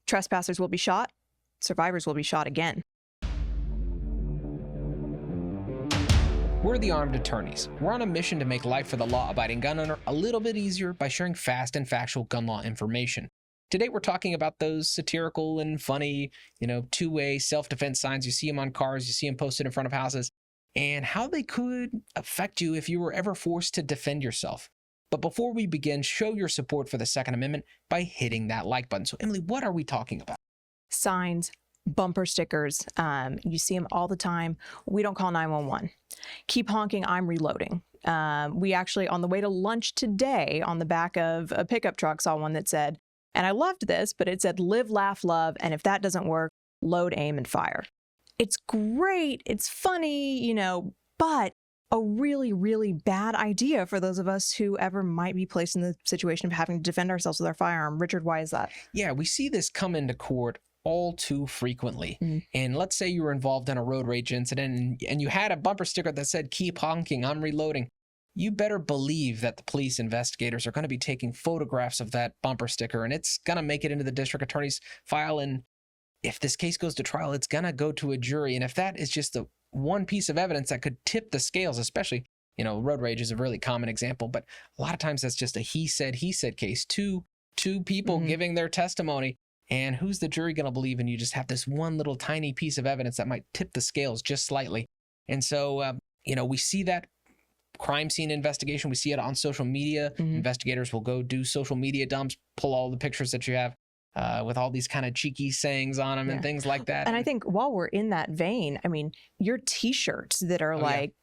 Trespassers will be shot. Survivors will be shot again. We're the Armed Attorneys. We're on a mission to make life for the law-abiding gun owner a little bit easier by sharing fast and factual gun law information. Today, we're talking about those satirical and funny, two-way self-defense signs. You see them on cars, you see them posted in front of houses, and how they could affect you if you were ever forced to defend yourself. But before we begin, show your support for the Second Amendment by hitting that like button. So, Emily, what are we talking about? Signs, bumper stickers, you see them all the time. We don't call 911. Keep honking, I'm reloading. We actually, on the way to lunch today, on the back of a pickup truck, saw one that said, and I loved this, but it said, live, laugh, love, and if that doesn't work, load, aim, and fire. It's great, it's funny, but a really, really bad idea for those of us who ever might be placed in the situation of having to defend ourselves with our firearm. Richard, why is that? Yeah, we see this come into court all too frequently. And let's say you were involved in a road rage incident and you had a bumper sticker that said, keep honking, I'm reloading. You better believe that the police investigators are going to be taking photographs of that bumper sticker, and it's going to make it into the district attorney's file. And if this case goes to trial, it's going to go to a jury. And if that is just the one piece of evidence that could tip the scales, especially, road rage is a really common example, but a lot of times that's just a he said case. Two people giving their testimony. And who's the jury going to believe? And you just have this one little tiny piece of evidence that might tip the scales just slightly. And so, we see that crime scene investigation. We see it on social media. Investigators will go do social media dumps, pull all the pictures that you have with all these kind of cheeky sayings on them and things like that. And I think while we're in that vein, your T-shirts that are we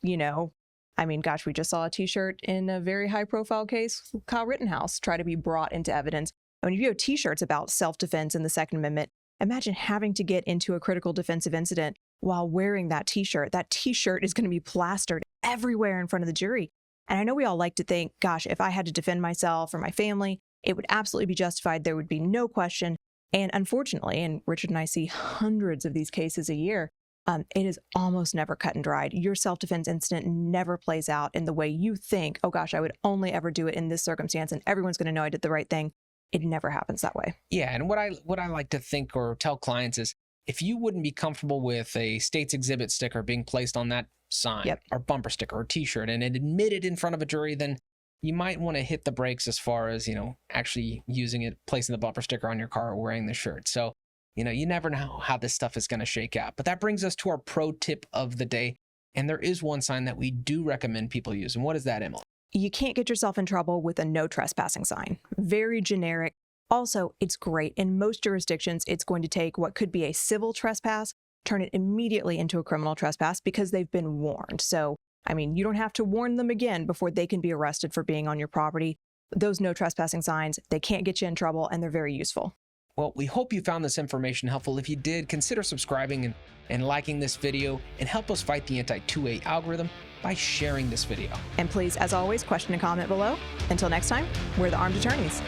just saw a T-shirt in a very high profile case, Kyle Rittenhouse, try to be brought into evidence. If you have T-shirts about self-defense and the Second Amendment, imagine having to get into a critical defensive incident while wearing that T-shirt. That T-shirt is going to be plastered everywhere in front of the jury. And I know we all like to think, gosh, if I had to defend myself or my family, it would absolutely be justified. There would be no question. And unfortunately, and Richard and I see hundreds of these cases a year, it is almost never cut and dried. Your self-defense incident never plays out in the way you think, oh gosh, I would only ever do it in this circumstance and everyone's going to know I did the right thing. It never happens that way. Yeah, and what I like to think or tell clients is, if you wouldn't be comfortable with a state's exhibit sticker being placed on that sign or bumper sticker or T-shirt and it admitted in front of a jury, then you might want to hit the brakes as far as, actually using it, placing the bumper sticker on your car or wearing the shirt. So, you never know how this stuff is going to shake out. But that brings us to our pro tip of the day. And there is one sign that we do recommend people use. And what is that, Emily? You can't get yourself in trouble with a no trespassing sign. Very generic. Also, it's great. In most jurisdictions, it's going to take what could be a civil trespass, turn it immediately into a criminal trespass because they've been warned. So, you don't have to warn them again before they can be arrested for being on your property. Those no trespassing signs, they can't get you in trouble and they're very useful. Well, we hope you found this information helpful. If you did, consider subscribing and liking this video and help us fight the anti-2A algorithm by sharing this video. And please, as always, question and comment below. Until next time, we're the Armed Attorneys.